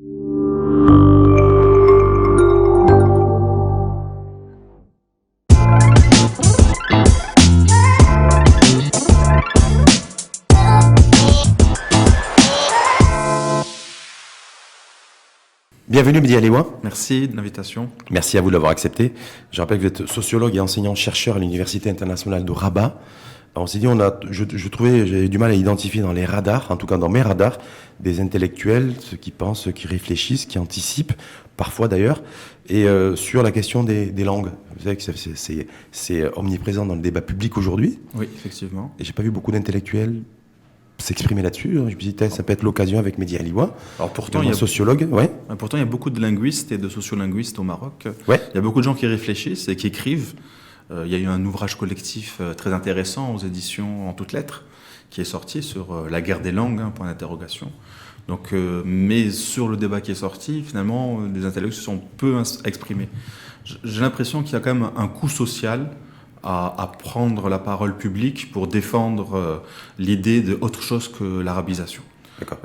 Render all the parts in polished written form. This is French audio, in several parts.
Bienvenue Mehdi Aléouin. Merci de l'invitation. Merci à vous de l'avoir accepté. Je rappelle que vous êtes sociologue et enseignant-chercheur à l'Université internationale de Rabat. Alors on s'est dit, j'avais du mal à identifier dans les radars, en tout cas dans mes radars, des intellectuels, ceux qui pensent, ceux qui réfléchissent, qui anticipent, parfois d'ailleurs, et sur la question des langues. Vous savez que c'est omniprésent dans le débat public aujourd'hui. Oui, effectivement. Et j'ai pas vu beaucoup d'intellectuels s'exprimer là-dessus. Je me dis, ça peut être l'occasion avec Mehdi Aléouin. Alors pourtant, il y a sociologue, ouais. Pourtant, il y a beaucoup de linguistes et de sociolinguistes au Maroc. Ouais. Il y a beaucoup de gens qui réfléchissent et qui écrivent. Il y a eu un ouvrage collectif très intéressant aux éditions En Toutes Lettres qui est sorti sur la guerre des langues, point d'interrogation. Donc, mais sur le débat qui est sorti, finalement, les intellectuels se sont peu exprimés. J'ai l'impression qu'il y a quand même un coût social à prendre la parole publique pour défendre l'idée de autre chose que l'arabisation. D'accord.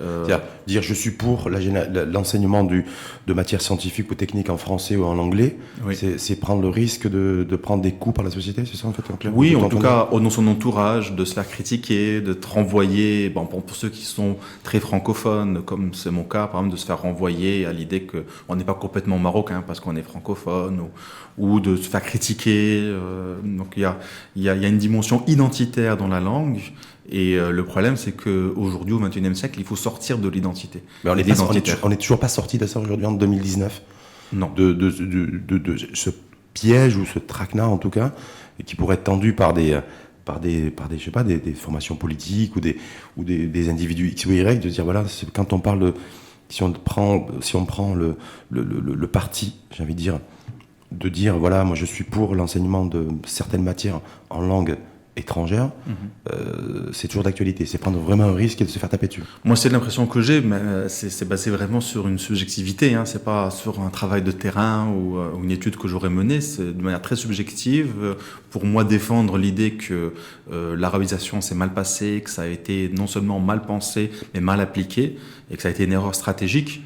Dire je suis pour l'enseignement de matières scientifiques ou techniques en français ou en anglais, oui. C'est prendre le risque de prendre des coups par la société, c'est ça en fait en clair? Oui, en tout cas, dans son entourage, de se faire critiquer, de te renvoyer, pour ceux qui sont très francophones, comme c'est mon cas, par exemple, de se faire renvoyer à l'idée qu'on n'est pas complètement marocain parce qu'on est francophone, ou de se faire critiquer. Donc il y a une dimension identitaire dans la langue. Et le problème, c'est qu'aujourd'hui, au XXIe siècle, il faut sortir de l'identité. Mais on n'est toujours pas sorti de ça aujourd'hui en 2019. Non. De ce piège ou ce traquenard, en tout cas, qui pourrait être tendu par des je sais pas, des formations politiques ou des individus X ou Y, de dire voilà, quand on parle si on prend le parti, j'ai envie de dire voilà, moi je suis pour l'enseignement de certaines matières en langue étrangère, c'est toujours d'actualité. C'est prendre vraiment un risque et de se faire taper dessus. Moi, c'est l'impression que j'ai, mais c'est basé vraiment sur une subjectivité. C'est pas sur un travail de terrain ou une étude que j'aurais menée. C'est de manière très subjective. Pour moi, défendre l'idée que l'arabisation s'est mal passée, que ça a été non seulement mal pensé, mais mal appliqué, et que ça a été une erreur stratégique.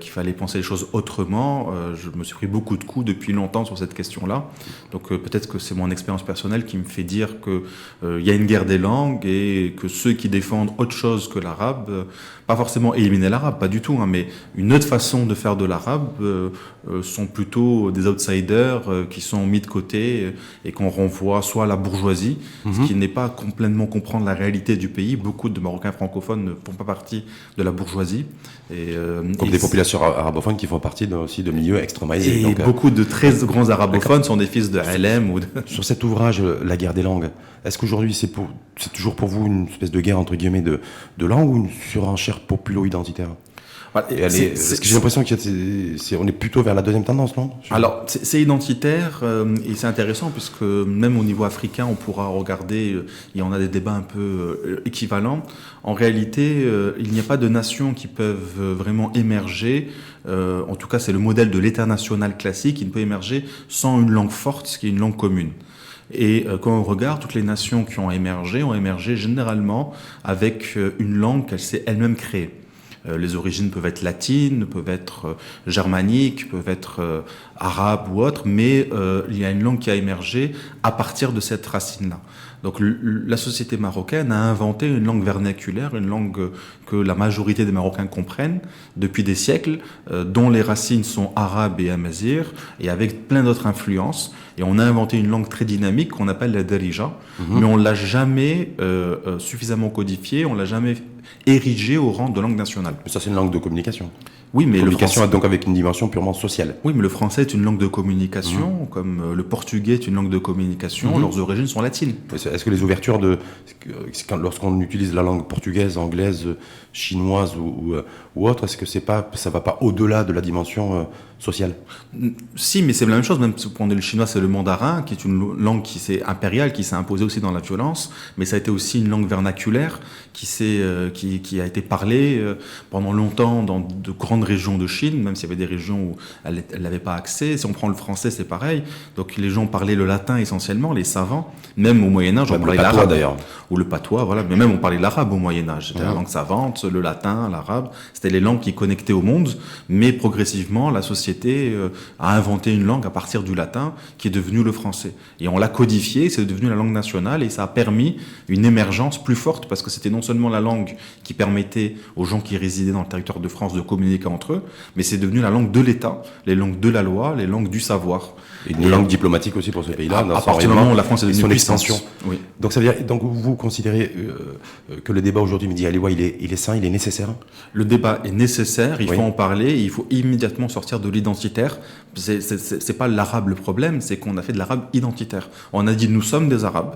Qu'il fallait penser les choses autrement. Je me suis pris beaucoup de coups depuis longtemps sur cette question-là. Donc peut-être que c'est mon expérience personnelle qui me fait dire qu'il y a une guerre des langues et que ceux qui défendent autre chose que l'arabe, pas forcément éliminer l'arabe, pas du tout, mais une autre façon de faire de l'arabe sont plutôt des outsiders qui sont mis de côté et qu'on renvoie soit à la bourgeoisie, ce qui n'est pas complètement comprendre la réalité du pays. Beaucoup de Marocains francophones ne font pas partie de la bourgeoisie. Comme des populations arabophones qui font partie aussi de milieux extrémisés. Et donc, beaucoup de très grands arabophones sont des fils de LM. Sur cet ouvrage, La guerre des langues, est-ce qu'aujourd'hui c'est toujours pour vous une espèce de guerre entre guillemets de langue ou une surenchère populo-identitaire? Parce que j'ai l'impression qu'on est plutôt vers la deuxième tendance, non? Alors, c'est identitaire et c'est intéressant puisque même au niveau africain, on pourra regarder, il y en a des débats un peu équivalents. En réalité, il n'y a pas de nations qui peuvent vraiment émerger. En tout cas, c'est le modèle de l'État national classique qui ne peut émerger sans une langue forte, ce qui est une langue commune. Et quand on regarde, toutes les nations qui ont émergé généralement avec une langue qu'elle s'est elle-même créée. Les origines peuvent être latines, peuvent être germaniques, peuvent être arabes ou autres, mais il y a une langue qui a émergé à partir de cette racine-là. Donc la société marocaine a inventé une langue vernaculaire, une langue que la majorité des Marocains comprennent depuis des siècles, dont les racines sont arabes et amazighes, et avec plein d'autres influences. Et on a inventé une langue très dynamique qu'on appelle la darija, mais on l'a jamais suffisamment codifiée, on l'a jamais érigée au rang de langue nationale. Mais ça, c'est une langue de communication. Oui, mais communication donc avec une dimension purement sociale. Oui, mais le français est une langue de communication, comme le portugais est une langue de communication. Leurs origines sont latines. Est-ce que les ouvertures lorsqu'on utilise la langue portugaise, anglaise, chinoise ou autre, est-ce que ça va pas au-delà de la dimension sociale? Si, mais c'est la même chose. Même si vous prenez le chinois, c'est le mandarin, qui est une langue qui s'est impériale, qui s'est imposée aussi dans la violence, mais ça a été aussi une langue vernaculaire qui s'est qui a été parlée pendant longtemps dans de grandes régions de Chine, même s'il y avait des régions où elle n'avait pas accès. Si on prend le français, c'est pareil. Donc les gens parlaient le latin essentiellement, les savants. Même au Moyen-Âge, on parlait l'arabe. D'ailleurs. Ou le patois, voilà. Mais même on parlait l'arabe au Moyen-Âge. C'était la langue savante, le latin, l'arabe. C'était les langues qui connectaient au monde. Mais progressivement, la société a inventé une langue à partir du latin qui est devenu le français. Et on l'a codifié, c'est devenu la langue nationale et ça a permis une émergence plus forte parce que c'était non seulement la langue qui permettait aux gens qui résidaient dans le territoire de France de communiquer entre eux, mais c'est devenu la langue de l'État, les langues de la loi, les langues du savoir. Et une langue diplomatique aussi pour ce pays-là. À partir du moment où la France est devenue son puissance. extension. Oui. Donc ça veut dire, donc vous considérez que le débat aujourd'hui, il est sain, il est nécessaire? Le débat est nécessaire, il Oui. faut en parler, il faut immédiatement sortir de l'identitaire. C'est pas l'arabe le problème, c'est qu'on a fait de l'arabe identitaire. On a dit nous sommes des arabes.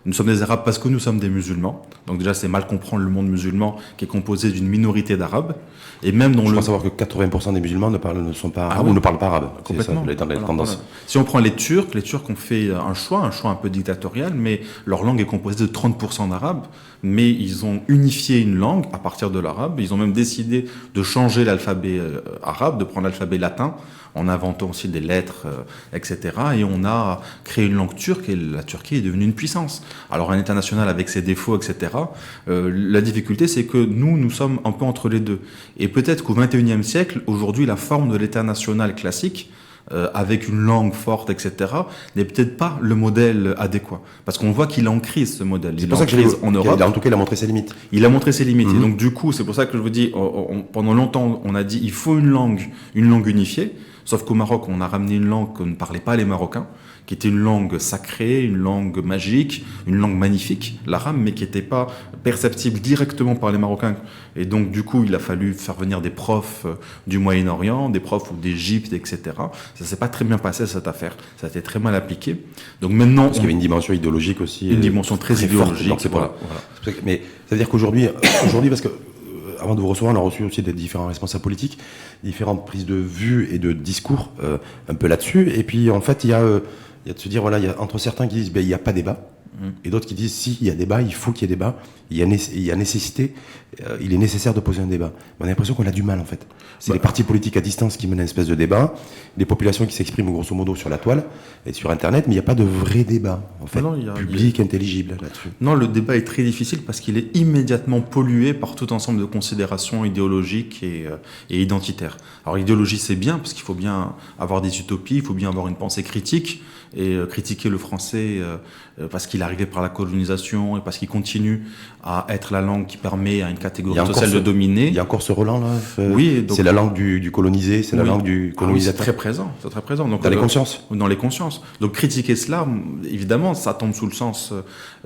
Nous sommes des arabes parce que nous sommes des musulmans. Donc déjà, c'est mal comprendre le monde musulman qui est composé d'une minorité d'arabes. Et même dans Je pense savoir que 80% des musulmans ne sont pas arabes ou ne parlent pas arabe. Complètement. C'est ça, les tendances. Voilà. Si on prend les Turcs ont fait un choix un peu dictatorial, mais leur langue est composée de 30% d'arabes. Mais ils ont unifié une langue à partir de l'arabe. Ils ont même décidé de changer l'alphabet arabe, de prendre l'alphabet latin, en inventant aussi des lettres, etc. Et on a créé une langue turque et la Turquie est devenue une puissance. Alors un État national avec ses défauts, etc. La difficulté, c'est que nous sommes un peu entre les deux. Et peut-être qu'au XXIe siècle, aujourd'hui, la forme de l'État national classique, avec une langue forte, etc., n'est peut-être pas le modèle adéquat. Parce qu'on voit qu'il est en crise, ce modèle. C'est pour ça que en Europe. En tout cas, il a montré ses limites. Il a montré ses limites. Et donc, du coup, c'est pour ça que je vous dis, pendant longtemps, on a dit, il faut une langue unifiée. Sauf qu'au Maroc, on a ramené une langue que ne parlaient pas les Marocains, qui était une langue sacrée, une langue magique, une langue magnifique, l'arabe, mais qui n'était pas perceptible directement par les Marocains. Et donc, du coup, il a fallu faire venir des profs du Moyen-Orient, des profs d'Égypte, etc. Ça s'est pas très bien passé, cette affaire. Ça a été très mal appliqué. Donc maintenant... Parce qu'il y avait une dimension idéologique aussi. Une dimension très idéologique. Donc, voilà. Mais ça veut dire qu'aujourd'hui, parce que avant de vous recevoir, on a reçu aussi des différents responsables politiques, différentes prises de vue et de discours un peu là-dessus. Et puis, en fait, il y a de se dire, voilà, il y a entre certains qui disent, il n'y a pas débat. Et d'autres qui disent, si, il y a débat, il faut qu'il y ait débat. Il y a nécessité, il est nécessaire de poser un débat. Mais on a l'impression qu'on a du mal, en fait. C'est les partis politiques à distance qui mènent une espèce de débat, les populations qui s'expriment grosso modo sur la toile et sur Internet, mais il n'y a pas de vrai débat, en fait, public, intelligible là-dessus. Non, le débat est très difficile parce qu'il est immédiatement pollué par tout ensemble de considérations idéologiques et identitaires. Alors, idéologie, c'est bien parce qu'il faut bien avoir des utopies, il faut bien avoir une pensée critique et critiquer le français parce qu'il est arrivé par la colonisation et parce qu'il continue à être la langue qui permet à une catégorie sociale de dominer. Il y a encore ce Roland-là. Oui, c'est la langue du colonisé, c'est la langue du colonisateur. C'est très présent, c'est très présent. Donc, dans les consciences. Dans les consciences. Donc critiquer cela, évidemment, ça tombe sous le sens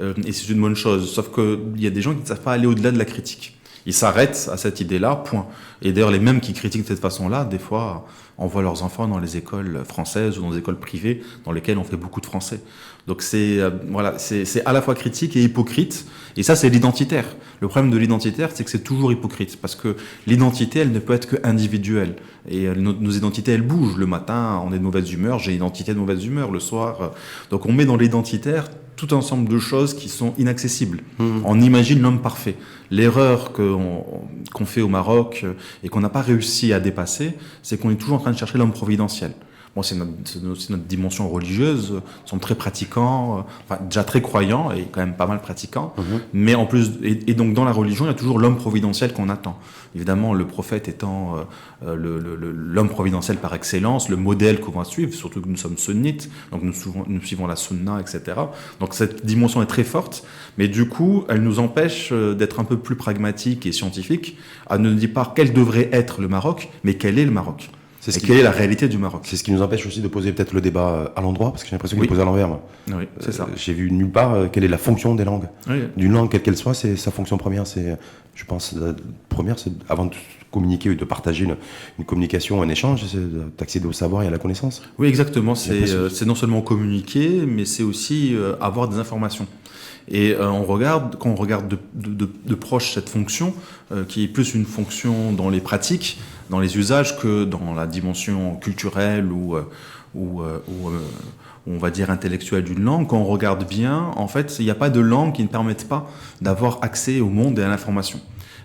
et c'est une bonne chose. Sauf qu'il y a des gens qui ne savent pas aller au-delà de la critique. Ils s'arrêtent à cette idée-là, point. Et d'ailleurs, les mêmes qui critiquent de cette façon-là, des fois, envoient leurs enfants dans les écoles françaises ou dans les écoles privées dans lesquelles on fait beaucoup de français. Donc c'est à la fois critique et hypocrite. Et ça, c'est l'identitaire. Le problème de l'identitaire, c'est que c'est toujours hypocrite. Parce que l'identité, elle ne peut être que individuelle. Et nos identités, elles bougent. Le matin, on est de mauvaise humeur. J'ai une identité de mauvaise humeur. Le soir, donc on met dans l'identitaire tout ensemble de choses qui sont inaccessibles. On imagine l'homme parfait. L'erreur qu'on fait au Maroc et qu'on n'a pas réussi à dépasser, c'est qu'on est toujours en train de chercher l'homme providentiel. Bon, c'est notre dimension religieuse, ils sont très pratiquants, déjà très croyants et quand même pas mal pratiquants. Mais en plus, et donc dans la religion, il y a toujours l'homme providentiel qu'on attend. Évidemment, le prophète étant l'homme providentiel par excellence, le modèle qu'on va suivre, surtout que nous sommes sunnites, donc nous suivons la sunna, etc. Donc cette dimension est très forte, mais du coup, elle nous empêche d'être un peu plus pragmatique et scientifique, à ne dire pas quel devrait être le Maroc, mais quel est le Maroc. Quelle est la réalité du Maroc? C'est ce qui nous empêche aussi de poser peut-être le débat à l'endroit, parce que j'ai l'impression qu'il est posé à l'envers. Oui, c'est ça. J'ai vu nulle part quelle est la fonction des langues. Oui. D'une langue, quelle qu'elle soit, c'est sa fonction première. C'est, je pense, la première, c'est avant de communiquer ou de partager une communication, un échange, c'est d'accéder au savoir et à la connaissance. Oui, exactement. C'est non seulement communiquer, mais c'est aussi avoir des informations. Et quand on regarde de proche cette fonction, qui est plus une fonction dans les pratiques, dans les usages, que dans la dimension culturelle ou on va dire intellectuelle d'une langue, quand on regarde bien, en fait, il n'y a pas de langue qui ne permette pas d'avoir accès au monde et à l'information.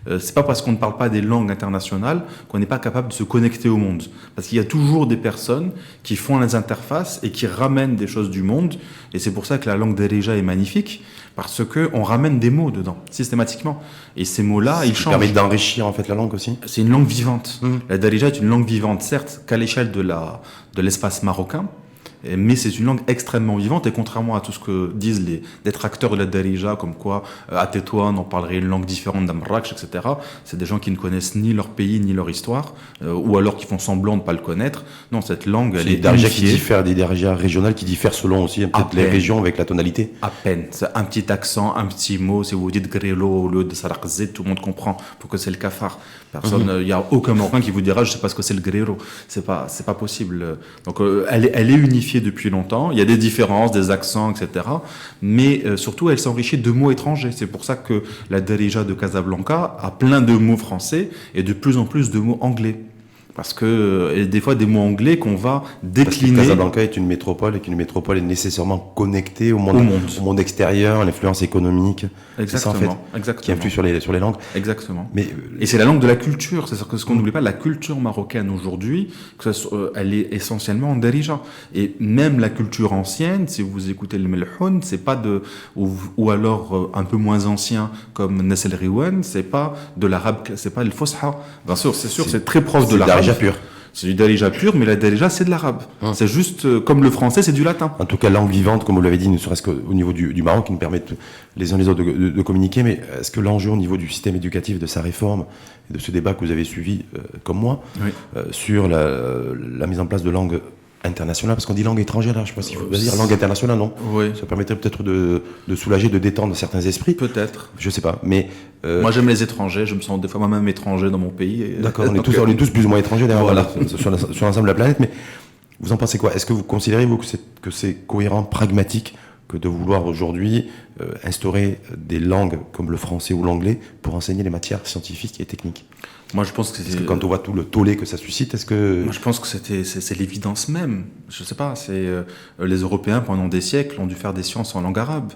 C'est pas parce qu'on ne parle pas des langues internationales qu'on n'est pas capable de se connecter au monde. Parce qu'il y a toujours des personnes qui font les interfaces et qui ramènent des choses du monde. Et c'est pour ça que la langue Darija est magnifique, parce que on ramène des mots dedans, systématiquement. Et ces mots-là, ils changent. Ça permet d'enrichir en fait la langue aussi. C'est une langue vivante. La Darija est une langue vivante, certes, qu'à l'échelle de l'espace marocain, mais c'est une langue extrêmement vivante, et contrairement à tout ce que disent les détracteurs de la Darija, comme quoi à Tétouan on parlerait une langue différente d'Marrakech, etc. C'est des gens qui ne connaissent ni leur pays ni leur histoire, ou alors qui font semblant de ne pas le connaître. Non, cette langue, elle est Darija qui unifiée. diffèrent, des Darija régionales qui diffèrent selon aussi peut-être les régions avec la tonalité. À peine. C'est un petit accent, un petit mot. Si vous dites Grélo au lieu de Sarakzé, tout le monde comprend pourquoi c'est le cafard. Personne, il y a aucun Marocain qui vous dira je sais pas ce que c'est le Grélo. C'est pas possible. Donc elle est unifiée depuis longtemps. Il y a des différences, des accents, etc. Mais surtout, elle s'enrichit de mots étrangers. C'est pour ça que la Darija de Casablanca a plein de mots français et de plus en plus de mots anglais. Parce que et des fois des mots anglais qu'on va décliner. Parce que Casablanca est une métropole et qu'une métropole est nécessairement connectée au monde extérieur, à l'influence économique. Exactement. C'est ça, en fait, qui influe sur les langues. Exactement. Mais et c'est la langue de la culture. C'est ce qu'on n'oublie pas. La culture marocaine aujourd'hui, elle est essentiellement en Darija. Et même la culture ancienne, si vous écoutez le Melhoun, c'est pas ou alors un peu moins ancien comme Nassel Riwan, c'est pas de l'arabe, c'est pas le Fosha. Bien sûr, c'est très proche de l'arabe. Darija pur. C'est du Darija pur, mais la Darija, c'est de l'arabe. C'est juste comme le français, c'est du latin. En tout cas, langue vivante, comme vous l'avez dit, ne serait-ce qu'au niveau du Maroc, qui nous permettent les uns les autres de communiquer. Mais est-ce que l'enjeu au niveau du système éducatif, de sa réforme, et de ce débat que vous avez suivi, comme moi, sur la mise en place de langues internationales, parce qu'on dit langue étrangère, là, je pense qu'il faut dire langue internationale, non? Oui. Ça permettrait peut-être de soulager, de détendre certains esprits. Peut-être. Je sais pas, mais... Moi, j'aime les étrangers, je me sens des fois moi-même étranger dans mon pays. D'accord, on est tous plus ou moins étrangers, d'ailleurs, voilà, sur l'ensemble de la planète, mais vous en pensez quoi? Est-ce que vous considérez, vous, que c'est cohérent, pragmatique, que de vouloir aujourd'hui instaurer des langues comme le français ou l'anglais pour enseigner les matières scientifiques et techniques? Moi, je pense que Parce que quand on voit tout le tollé que ça suscite, est-ce que... Moi, je pense que c'est l'évidence même. Je sais pas, les Européens, pendant des siècles, ont dû faire des sciences en langue arabe.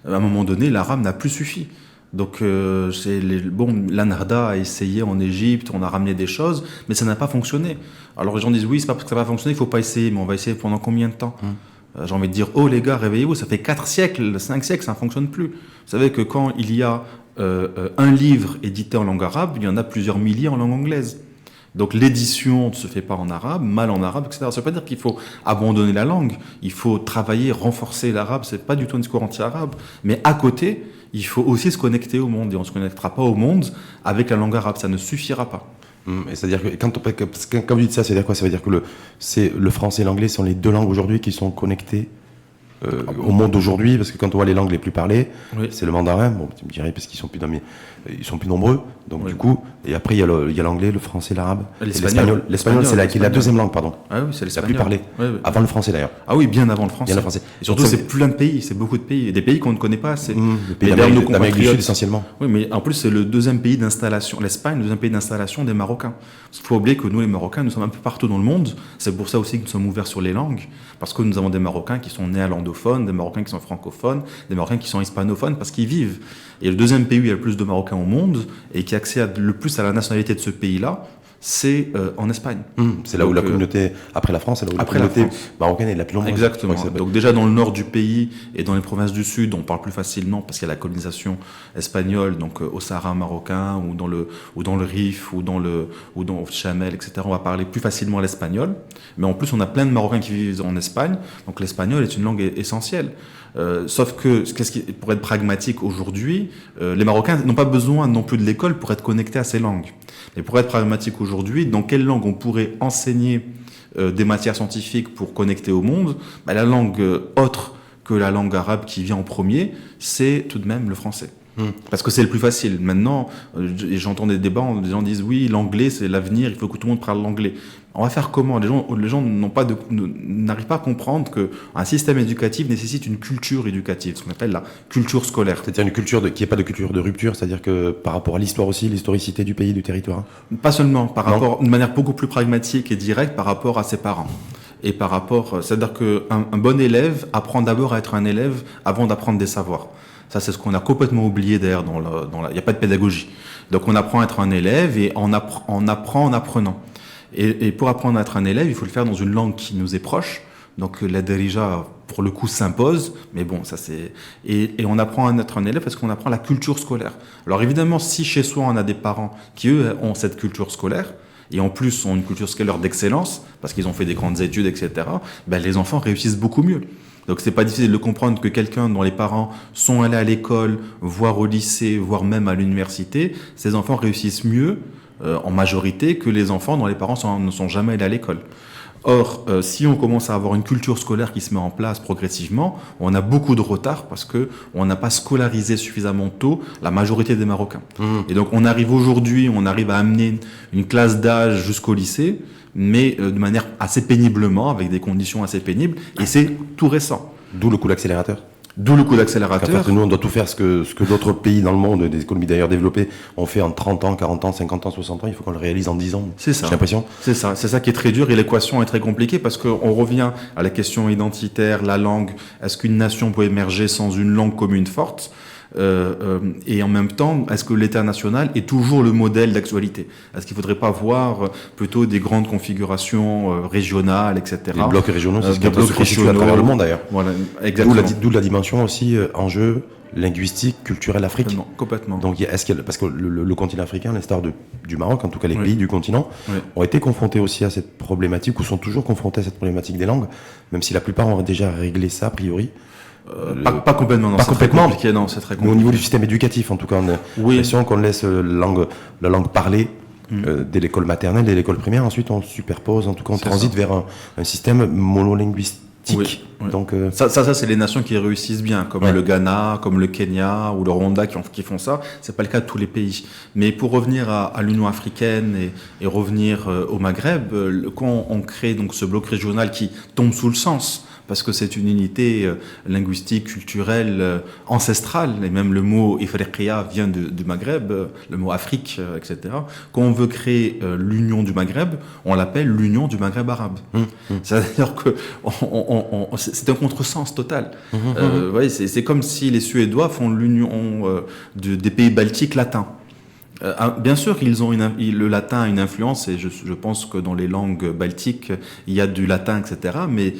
À un moment donné, l'arabe n'a plus suffi. Donc, l'Anarda a essayé en Égypte, on a ramené des choses, mais ça n'a pas fonctionné. Alors, les gens disent, oui, c'est pas parce que ça va fonctionner, il faut pas essayer, mais on va essayer pendant combien de temps? J'ai envie de dire, oh les gars, réveillez-vous, ça fait 4 siècles, 5 siècles, ça ne fonctionne plus. Vous savez que quand il y a un livre édité en langue arabe, il y en a plusieurs milliers en langue anglaise. Donc l'édition ne se fait pas en arabe, mal en arabe, etc. Ça ne veut pas dire qu'il faut abandonner la langue. Il faut travailler, renforcer l'arabe. C'est pas du tout un discours anti-arabe. Mais à côté, il faut aussi se connecter au monde. Et on ne se connectera pas au monde avec la langue arabe. Ça ne suffira pas. Et c'est-à-dire que quand vous dites ça, c'est-à-dire quoi? Ça veut dire que le français et l'anglais sont les deux langues aujourd'hui qui sont connectées au monde d'aujourd'hui, parce que quand on voit les langues les plus parlées, c'est le mandarin. Bon, tu me dirais parce qu'ils sont plus nombreux. Donc du coup, et après il y a l'anglais, le français, l'arabe, l'espagnol. L'espagnol, c'est la deuxième langue, pardon. Ah oui, c'est l'espagnol. La plus parlée. Avant le français d'ailleurs. Ah oui, bien avant le français. Bien le français. Et surtout, c'est plein de pays, c'est beaucoup de pays, et des pays qu'on ne connaît pas. C'est les pays d'Amérique du Sud essentiellement. Oui, mais en plus c'est le deuxième pays d'installation, l'Espagne, le deuxième pays d'installation des Marocains. Il faut oublier que nous, les Marocains, nous sommes un peu partout dans le monde. C'est pour ça aussi que nous sommes ouverts sur les langues, parce que nous avons des Marocains qui sont néerlandophones, des Marocains qui sont francophones, des Marocains qui sont hispanophones, parce qu'ils vivent. Et le deuxième pays où il y a le plus de Marocains au monde et qui accède le plus à la nationalité de ce pays-là, c'est en Espagne. C'est là où la communauté, après la France, c'est là où la communauté marocaine est la plus nombreuse. Exactement. Donc déjà dans le nord du pays et dans les provinces du sud, on parle plus facilement parce qu'il y a la colonisation espagnole, donc au Sahara marocain ou dans le Rif ou dans Chamel, etc. On va parler plus facilement l'espagnol. Mais en plus, on a plein de Marocains qui vivent en Espagne. Donc l'espagnol est une langue essentielle. Sauf que, pour être pragmatique aujourd'hui, les Marocains n'ont pas besoin non plus de l'école pour être connectés à ces langues. Mais pour être pragmatique aujourd'hui, dans quelle langue on pourrait enseigner des matières scientifiques pour connecter au monde? La langue autre que la langue arabe qui vient en premier, c'est tout de même le français. Parce que c'est le plus facile. Maintenant, j'entends des débats, les gens disent oui, l'anglais c'est l'avenir, il faut que tout le monde parle l'anglais. On va faire comment? Les gens n'arrivent pas à comprendre qu'un système éducatif nécessite une culture éducative, ce qu'on appelle la culture scolaire. C'est-à-dire une culture qui n'est pas de culture de rupture, c'est-à-dire que par rapport à l'histoire aussi, l'historicité du pays, du territoire. Pas seulement, de manière beaucoup plus pragmatique et directe par rapport à ses parents. Et c'est-à-dire qu'un bon élève apprend d'abord à être un élève avant d'apprendre des savoirs. Ça, c'est ce qu'on a complètement oublié d'ailleurs il n'y a pas de pédagogie. Donc on apprend à être un élève et on apprend en apprenant. Et pour apprendre à être un élève, il faut le faire dans une langue qui nous est proche. Donc la Darija, pour le coup, s'impose, mais bon, ça c'est... Et on apprend à être un élève parce qu'on apprend la culture scolaire. Alors évidemment, si chez soi on a des parents qui, eux, ont cette culture scolaire, et en plus ont une culture scolaire d'excellence, parce qu'ils ont fait des grandes études, etc., ben, les enfants réussissent beaucoup mieux. Donc c'est pas difficile de comprendre que quelqu'un dont les parents sont allés à l'école, voire au lycée, voire même à l'université, ces enfants réussissent mieux, en majorité, que les enfants dont les parents ne sont jamais allés à l'école. Or, si on commence à avoir une culture scolaire qui se met en place progressivement, on a beaucoup de retard parce que on n'a pas scolarisé suffisamment tôt la majorité des Marocains. Et donc, on arrive à amener une classe d'âge jusqu'au lycée, mais de manière assez péniblement, avec des conditions assez pénibles, et c'est tout récent. D'où le coup d'accélérateur. D'où le coup d'accélérateur. En fait, nous, on doit tout faire ce que d'autres pays dans le monde, des économies d'ailleurs développées, ont fait en 30 ans, 40 ans, 50 ans, 60 ans. Il faut qu'on le réalise en 10 ans. C'est ça. J'ai l'impression. C'est ça qui est très dur et l'équation est très compliquée parce qu'on revient à la question identitaire, la langue. Est-ce qu'une nation peut émerger sans une langue commune forte ? Et en même temps, est-ce que l'État national est toujours le modèle d'actualité ? Est-ce qu'il ne faudrait pas voir plutôt des grandes configurations régionales, etc. Les blocs régionaux, c'est ce qui des blocs se constitue à travers le monde d'ailleurs. Voilà, exactement. D'où la dimension aussi enjeu linguistique, culturel Afrique. Complètement. Donc, parce que le continent africain, à l'instar du Maroc, en tout cas les pays du continent, oui, ont été confrontés aussi à cette problématique, ou sont toujours confrontés à cette problématique des langues, même si la plupart ont déjà réglé ça a priori. Pas complètement, non. Pas complètement. Très non, c'est très compliqué. Mais au niveau du système éducatif, en tout cas, on a l'impression qu'on laisse la langue parler dès l'école maternelle, dès l'école primaire. Ensuite, on superpose, en tout cas, on transite vers un système monolinguistique. Oui. Donc, ça, c'est les nations qui réussissent bien, comme le Ghana, comme le Kenya ou le Rwanda qui font ça. C'est pas le cas de tous les pays. Mais pour revenir à l'Union africaine et revenir au Maghreb, quand on crée donc ce bloc régional qui tombe sous le sens, parce que c'est une unité linguistique, culturelle, ancestrale, et même le mot Ifriqiya vient du Maghreb, le mot Afrique, etc. Quand on veut créer l'Union du Maghreb, on l'appelle l'Union du Maghreb arabe. C'est-à-dire que c'est un contresens total. Ouais, c'est comme si les Suédois font l'union des pays baltiques latins. Bien sûr, le latin a une influence, et je pense que dans les langues baltiques, il y a du latin, etc. Mais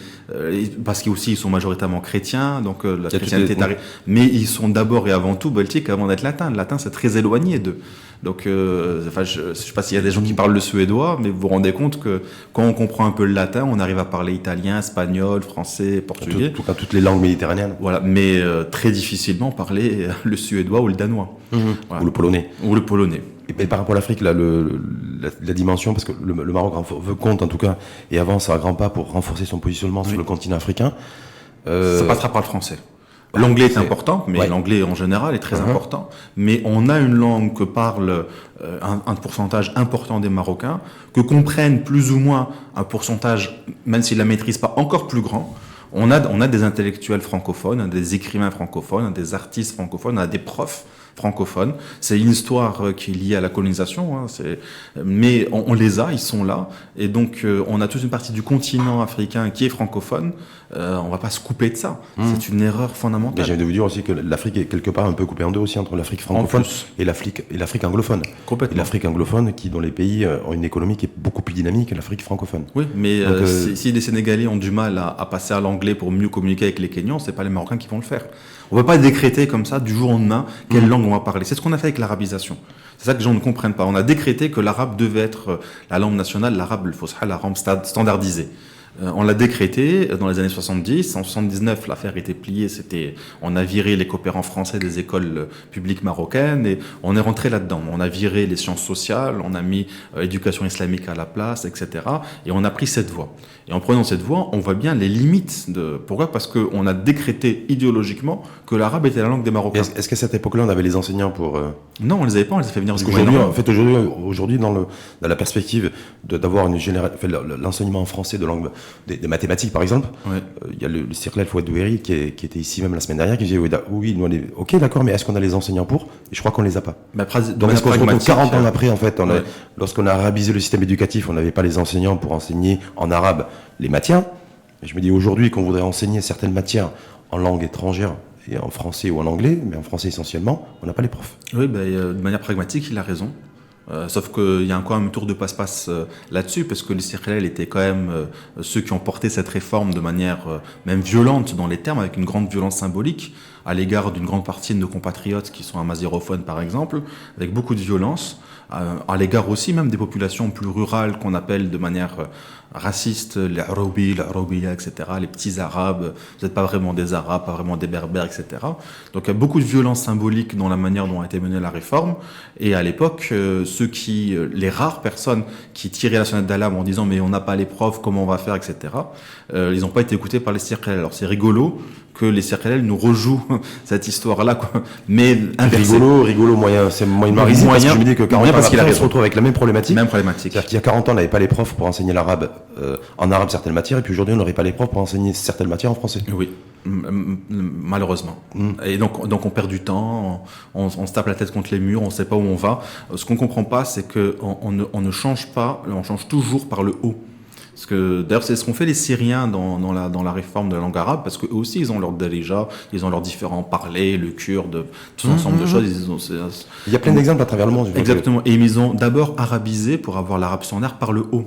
parce qu'ils sont majoritairement chrétiens, donc la chrétienté est arrivée. Mais ils sont d'abord et avant tout baltiques avant d'être latins. Le latin, c'est très éloigné d'eux. Donc, je ne sais pas s'il y a des gens qui parlent le suédois, mais vous vous rendez compte que quand on comprend un peu le latin, on arrive à parler italien, espagnol, français, portugais. En tout cas, toutes les langues méditerranéennes. Voilà, mais très difficilement parler le suédois ou le danois. Voilà. Ou le polonais. Ou le polonais. Et par rapport à l'Afrique, là, la dimension, parce que le Maroc compte en tout cas, et avance à grands pas pour renforcer son positionnement sur le continent africain. Ça passera par le français. L'anglais est important, mais l'anglais en général est très important. Mais on a une langue que parle un pourcentage important des Marocains, que comprennent plus ou moins un pourcentage, même s'ils la maîtrisent pas, encore plus grand. On a des intellectuels francophones, des écrivains francophones, des artistes francophones, on a des profs francophones. C'est une histoire qui est liée à la colonisation, hein, mais on les a, ils sont là. Et donc, on a toute une partie du continent africain qui est francophone. On va pas se couper de ça. C'est une erreur fondamentale. Mais j'ai envie de vous dire aussi que l'Afrique est quelque part un peu coupée en deux aussi, entre l'Afrique francophone et l'Afrique anglophone. Complètement. Et l'Afrique anglophone, dont les pays ont une économie qui est beaucoup plus dynamique que l'Afrique francophone. Oui, mais si les Sénégalais ont du mal à passer à l'anglais pour mieux communiquer avec les Kenyans, c'est pas les Marocains qui vont le faire. On ne peut pas décréter comme ça, du jour au lendemain, quelle langue on va parler. C'est ce qu'on a fait avec l'arabisation. C'est ça que les gens ne comprennent pas. On a décrété que l'arabe devait être la langue nationale, l'arabe, le fusha, la langue standardisée. On l'a décrété dans les années 70. En 79, l'affaire était pliée. On a viré les coopérants français des écoles publiques marocaines et on est rentré là-dedans. On a viré les sciences sociales, on a mis éducation islamique à la place, etc. Et on a pris cette voie. Et en prenant cette voie, on voit bien les limites pourquoi ? Parce qu'on a décrété idéologiquement que l'arabe était la langue des Marocains. Est-ce qu'à cette époque-là, on avait les enseignants pour... Non, on les avait pas, on les a fait venir du Moyen-Orient. En fait, aujourd'hui, dans la perspective d'avoir l'enseignement en français de langue des mathématiques, par exemple, il y a le Cirlel Fouad Doueri qui était ici même la semaine dernière, qui disait oui, nous, ok, d'accord, mais est-ce qu'on a les enseignants pour ? Et je crois qu'on les a pas. Donc, est-ce qu'on se retrouve 40 ans après, en fait, lorsqu'on a arabisé le système éducatif, on n'avait pas les enseignants pour enseigner en arabe les matières. Et je me dis aujourd'hui qu'on voudrait enseigner certaines matières en langue étrangère, et en français ou en anglais, mais en français essentiellement, on n'a pas les profs. Oui, de manière pragmatique, il a raison. Sauf qu'il y a quand même un tour de passe-passe là-dessus, parce que les CRL étaient quand même ceux qui ont porté cette réforme de manière même violente dans les termes, avec une grande violence symbolique à l'égard d'une grande partie de nos compatriotes qui sont amazigh-rophones par exemple, avec beaucoup de violence, à l'égard aussi même des populations plus rurales qu'on appelle de manière raciste, les Aroubi, les Aroubiya, etc., les petits Arabes, vous n'êtes pas vraiment des Arabes, pas vraiment des Berbères, etc. Donc il y a beaucoup de violence symbolique dans la manière dont a été menée la réforme, et à l'époque, les rares personnes qui tiraient la sonnette d'alarme en disant mais on n'a pas les profs, comment on va faire, etc., ils n'ont pas été écoutés par les CRL. Alors c'est rigolo que les CRL nous rejouent cette histoire-là, quoi. Mais inversé. Rigolo, moyen, c'est moyen, parce que je me dis que 40 ans après, on se retrouve avec la même problématique. C'est-à-dire qu'il y a 40 ans, on n'avait pas les profs pour enseigner l'arabe, en arabe certaines matières, et puis aujourd'hui, on n'aurait pas les profs pour enseigner certaines matières en français. Oui. Malheureusement. Et donc on perd du temps, on se tape la tête contre les murs, on ne sait pas où on va. Ce qu'on comprend pas, c'est que on ne change pas, on change toujours par le haut. Parce que d'ailleurs c'est ce qu'ont fait les Syriens dans la réforme de la langue arabe, parce qu'eux aussi ils ont leur darija, ils ont leurs différents parlers, le kurde, tout un ensemble de choses. Il y a plein d'exemples à travers le monde. Exactement. Et ils ont d'abord arabisé pour avoir l'arabe standard par le haut.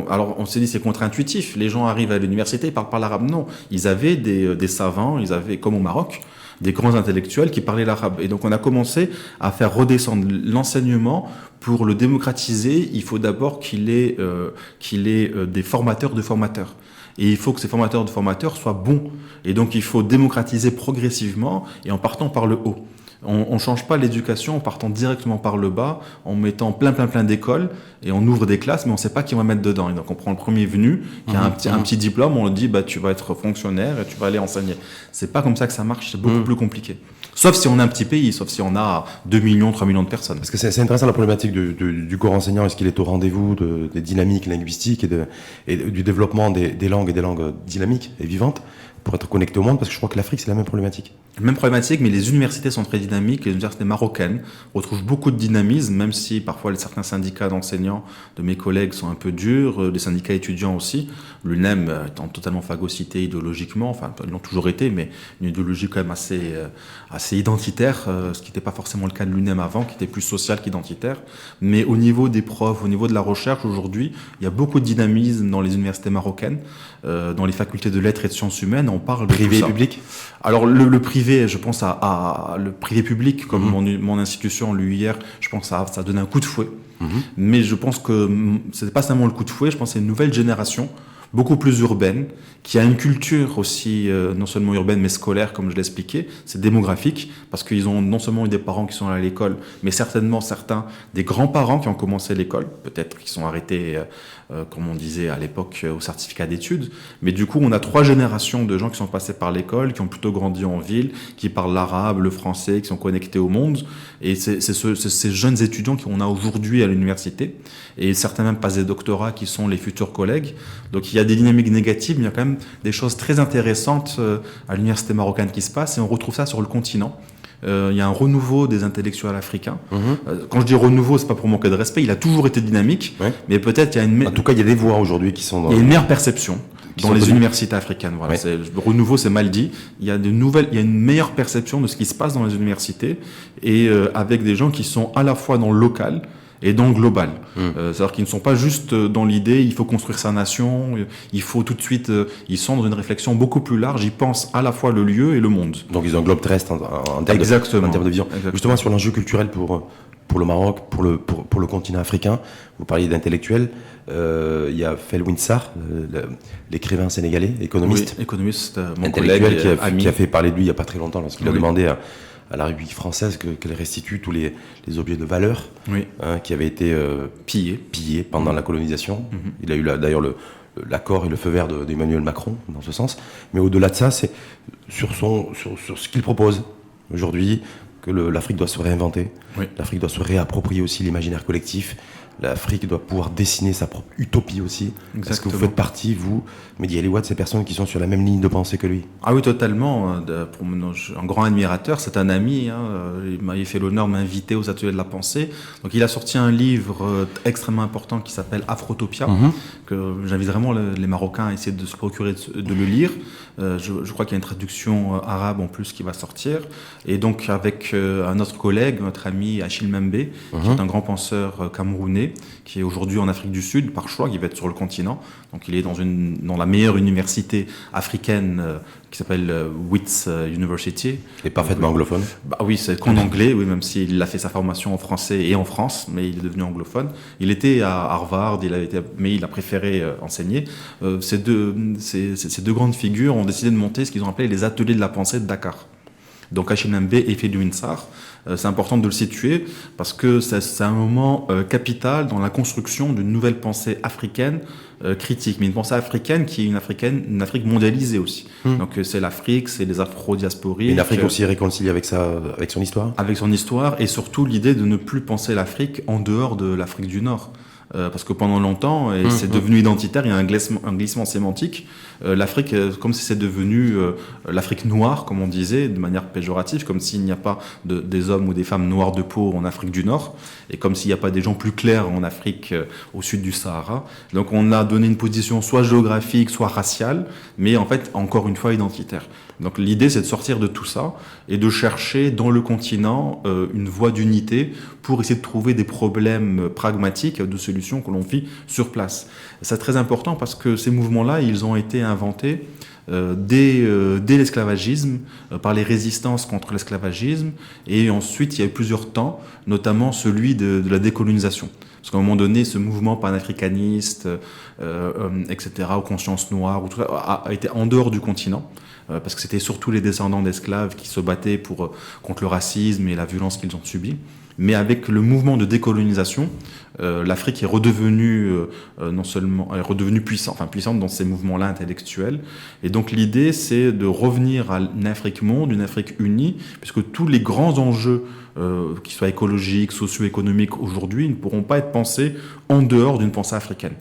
Alors on s'est dit c'est contre-intuitif. Les gens arrivent à l'université, ils parlent pas l'arabe. Non, ils avaient des savants, ils avaient comme au Maroc des grands intellectuels qui parlaient l'arabe. Et donc on a commencé à faire redescendre l'enseignement. Pour le démocratiser, il faut d'abord qu'il ait des formateurs de formateurs. Et il faut que ces formateurs de formateurs soient bons. Et donc il faut démocratiser progressivement et en partant par le haut. On change pas l'éducation en partant directement par le bas, en mettant plein d'écoles et on ouvre des classes, mais on sait pas qui on va mettre dedans. Et donc on prend le premier venu qui a un petit diplôme, on lui dit tu vas être fonctionnaire et tu vas aller enseigner. C'est pas comme ça que ça marche, c'est beaucoup plus compliqué. Sauf si on a un petit pays, sauf si on a 2 millions, 3 millions de personnes. Parce que c'est intéressant la problématique du corps enseignant. Est-ce qu'il est au rendez-vous des dynamiques linguistiques et du développement des langues et des langues dynamiques et vivantes pour être connecté au monde? Parce que je crois que l'Afrique, c'est la même problématique. Même problématique, mais les universités sont très dynamiques. Les universités marocaines retrouvent beaucoup de dynamisme, même si parfois certains syndicats d'enseignants de mes collègues sont un peu durs, les syndicats étudiants aussi. L'UNEM étant totalement phagocyté idéologiquement, enfin ils l'ont toujours été, mais une idéologie quand même assez identitaire, ce qui n'était pas forcément le cas de l'UNEM avant, qui était plus social qu'identitaire. Mais au niveau des profs, au niveau de la recherche, aujourd'hui, il y a beaucoup de dynamisme dans les universités marocaines, dans les facultés de lettres et de sciences humaines. On parle de privé et public. Alors le privé, je pense à le privé public, comme mon institution, l'UIR, je pense que ça donne un coup de fouet. Mais je pense que c'est pas seulement le coup de fouet, je pense que c'est une nouvelle génération, beaucoup plus urbaine, qui a une culture aussi, non seulement urbaine, mais scolaire, comme je l'expliquais. C'est démographique, parce qu'ils ont non seulement eu des parents qui sont allés à l'école, mais certainement certains des grands-parents qui ont commencé l'école, peut-être qui sont arrêtés, comme on disait à l'époque, au certificat d'études. Mais du coup, on a 3 générations de gens qui sont passés par l'école, qui ont plutôt grandi en ville, qui parlent l'arabe, le français, qui sont connectés au monde. Et c'est ces jeunes étudiants qu'on a aujourd'hui à l'université. Et certains même passent des doctorats qui sont les futurs collègues. Donc il y a des dynamiques négatives, mais il y a quand même des choses très intéressantes à l'université marocaine qui se passent. Et on retrouve ça sur le continent. Il y a un renouveau des intellectuels africains. Quand je dis renouveau, c'est pas pour manquer de respect. Il a toujours été dynamique, mais peut-être il y a une. En tout cas, il y a des voix aujourd'hui qui sont. Il y a une meilleure perception dans les universités africaines. Voilà. Renouveau, c'est mal dit. Il y a une meilleure perception de ce qui se passe dans les universités et avec des gens qui sont à la fois dans le local et dans le global. C'est-à-dire qu'ils ne sont pas juste dans l'idée, il faut construire sa nation, il faut tout de suite, ils sont dans une réflexion beaucoup plus large, ils pensent à la fois le lieu et le monde. Donc ils ont un globe terrestre en termes de vision. Exactement. Justement, sur l'enjeu culturel pour le Maroc, pour le continent africain, vous parliez d'intellectuels, il y a Felwine Sarr, l'écrivain sénégalais, économiste, mon collègue, qui a fait parler de lui il n'y a pas très longtemps, lorsqu'il a demandé à la République française qu'elle restitue tous les objets de valeur qui avaient été pillés pendant la colonisation. Il a eu d'ailleurs l'accord et le feu vert d'Emmanuel Macron dans ce sens. Mais au-delà de ça, c'est sur ce qu'il propose aujourd'hui, que l'Afrique doit se réinventer. L'Afrique doit se réapproprier aussi l'imaginaire collectif l'Afrique doit pouvoir dessiner sa propre utopie aussi. Exactement. Est-ce que vous faites partie, vous, Mehdi Aliouad, de ces personnes qui sont sur la même ligne de pensée que lui? Ah oui, totalement. Un grand admirateur, c'est un ami. Il m'a fait l'honneur de m'inviter aux ateliers de la pensée. Donc il a sorti un livre extrêmement important qui s'appelle Afrotopia, que j'invite vraiment les Marocains à essayer de se procurer de le lire. Je crois qu'il y a une traduction arabe en plus qui va sortir. Et donc avec un autre collègue, notre ami Achille Membe, qui est un grand penseur camerounais, qui est aujourd'hui en Afrique du Sud par choix, qui va être sur le continent. Donc il est dans la meilleure université africaine qui s'appelle Wits University. Et parfaitement anglophone. Bah oui, c'est qu'en anglais, oui, même s'il a fait sa formation en français et en France, mais il est devenu anglophone. Il était à Harvard, mais il a préféré enseigner. Ces deux grandes figures ont décidé de monter ce qu'ils ont appelé les ateliers de la pensée de Dakar. Donc Achille Membe et Felwine Sarr, c'est important de le situer parce que c'est un moment capital dans la construction d'une nouvelle pensée africaine critique, mais une pensée africaine qui est une Afrique mondialisée aussi. Donc c'est l'Afrique, c'est les afro-diasporiques. Une Afrique aussi réconciliée avec son histoire. Avec son histoire, et surtout l'idée de ne plus penser l'Afrique en dehors de l'Afrique du Nord. Parce que pendant longtemps, et c'est devenu identitaire, il y a un glissement sémantique. L'Afrique, comme si c'est devenu l'Afrique noire, comme on disait, de manière péjorative, comme s'il n'y a pas des hommes ou des femmes noirs de peau en Afrique du Nord, et comme s'il n'y a pas des gens plus clairs en Afrique au sud du Sahara. Donc on a donné une position soit géographique, soit raciale, mais en fait, encore une fois, identitaire. Donc l'idée, c'est de sortir de tout ça et de chercher dans le continent une voie d'unité pour essayer de trouver des problèmes pragmatiques de solutions que l'on vit sur place. C'est très important parce que ces mouvements-là, ils ont été inventés dès l'esclavagisme, par les résistances contre l'esclavagisme, et ensuite il y a eu plusieurs temps, notamment celui de la décolonisation. Parce qu'à un moment donné, ce mouvement panafricaniste, etc., aux consciences noires, ou tout ça, a été en dehors du continent, parce que c'était surtout les descendants d'esclaves qui se battaient contre le racisme et la violence qu'ils ont subie. Mais avec le mouvement de décolonisation, l'Afrique est redevenue puissante dans ces mouvements-là intellectuels. Et donc l'idée, c'est de revenir à une Afrique monde, une Afrique unie, puisque tous les grands enjeux, qui soient écologiques, socio-économiques aujourd'hui, ne pourront pas être pensés en dehors d'une pensée africaine.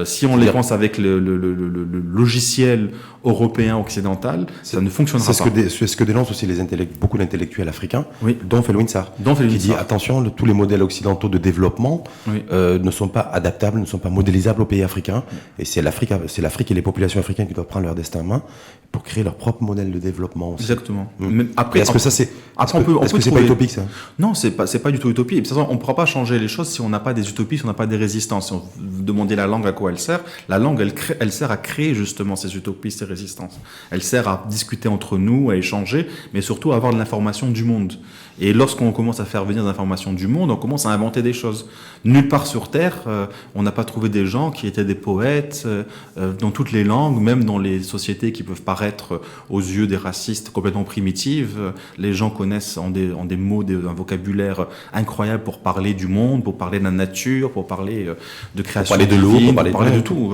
Si on les pense avec le logiciel européen occidental, ça ne fonctionnera pas. C'est ce que dénoncent aussi beaucoup d'intellectuels africains, dont Felwine Sarr, qui dit attention, tous les modèles occidentaux de développement ne sont pas adaptables, ne sont pas modélisables aux pays africains, et c'est l'Afrique et les populations africaines qui doivent prendre leur destin en main pour créer leur propre modèle de développement aussi. Exactement. Est-ce que c'est pas utopique, ça? Non, c'est pas du tout utopique. De toute façon, on ne pourra pas changer les choses si on n'a pas des utopies, si on n'a pas des résistances. Si on demandait la langue à quoi elle sert, la langue, elle sert à créer justement ces utopies, ces résistances. Elle sert à discuter entre nous, à échanger, mais surtout à avoir de l'information du monde. Et lorsqu'on commence à faire venir de l'information du monde, on commence à inventer des choses. Nulle part sur Terre, on n'a pas trouvé des gens qui étaient des poètes dans toutes les langues, même dans les sociétés qui peuvent paraître aux yeux des racistes complètement primitives. Les gens connaissent en des mots, un vocabulaire incroyable pour parler du monde, pour parler de la nature, pour parler de création, pour parler de l'eau, pour parler de tout.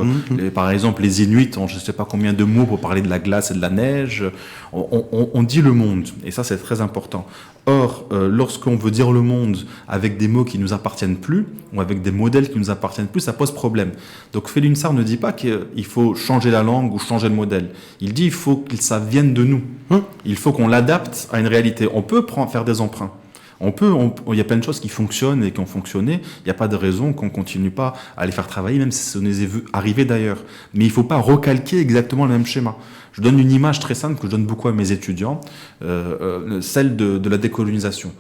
Par exemple, les Inuits ont je ne sais pas combien de mots pour parler de la glace et de la neige. On dit le monde, et ça c'est très important. Or, lorsqu'on veut dire le monde avec des mots qui ne nous appartiennent plus, ou avec des modèles qui ne nous appartiennent plus, ça pose problème. Donc Felwine Sarr ne dit pas qu'il faut changer la langue ou changer le modèle. Il dit qu'il faut que ça vienne de nous. Il faut qu'on l'adapte à une réalité. On peut faire des emprunts. Il y a plein de choses qui fonctionnent et qui ont fonctionné. Il n'y a pas de raison qu'on continue pas à les faire travailler, même si ça nous est arrivé d'ailleurs. Mais il ne faut pas recalquer exactement le même schéma. Je donne une image très simple que je donne beaucoup à mes étudiants, celle de la décolonisation.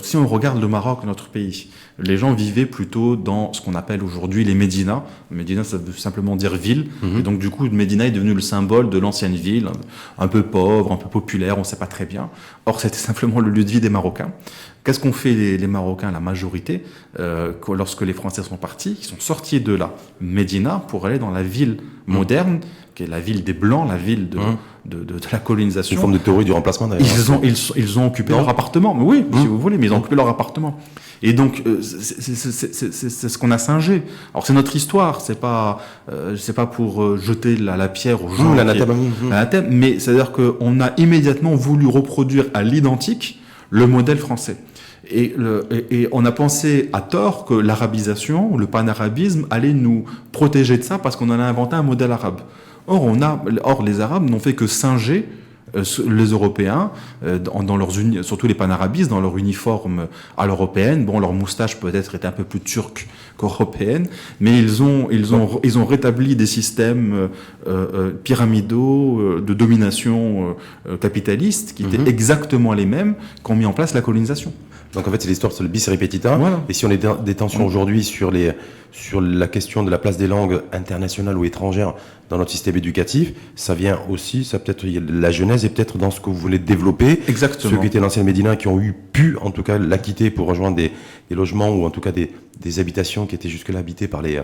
Si on regarde le Maroc, notre pays, les gens vivaient plutôt dans ce qu'on appelle aujourd'hui les médinas. Médina, ça veut simplement dire ville. Et donc, du coup, Médina est devenu le symbole de l'ancienne ville, un peu pauvre, un peu populaire, on ne sait pas très bien. Or, c'était simplement le lieu de vie des Marocains. Qu'est-ce qu'ont fait les Marocains, la majorité, lorsque les Français sont partis? Ils sont sortis de la Médina pour aller dans la ville moderne, qui est la ville des Blancs, la ville de la colonisation. Une forme de théorie du remplacement, d'ailleurs. Ils ont occupé leur appartement. Mais oui, si vous voulez, mais ils ont occupé leur appartement. Et donc, c'est ce qu'on a singé. Alors, c'est notre histoire. C'est pas pour jeter la pierre aux gens. L'anathème. Mais c'est-à-dire qu'on a immédiatement voulu reproduire à l'identique le modèle français. Et on a pensé à tort que l'arabisation, le panarabisme, allait nous protéger de ça parce qu'on en a inventé un modèle arabe. Or les Arabes n'ont fait que singer les Européens, dans leurs surtout les panarabistes, dans leur uniforme à l'européenne. Bon, leur moustache peut-être était un peu plus turque qu'européenne, mais ils ont rétabli des systèmes pyramidaux de domination capitaliste qui étaient exactement les mêmes qu'ont mis en place la colonisation. Donc en fait, c'est l'histoire, c'est le bis repetita. Voilà. Et si on a des tensions aujourd'hui sur la question de la place des langues internationales ou étrangères dans notre système éducatif, ça vient aussi, ça peut-être, la genèse est peut-être dans ce que vous voulez développer. Exactement. Ceux qui étaient l'ancienne Médina, qui ont pu, en tout cas, la quitter pour rejoindre des logements ou en tout cas des habitations qui étaient jusque-là habitées par les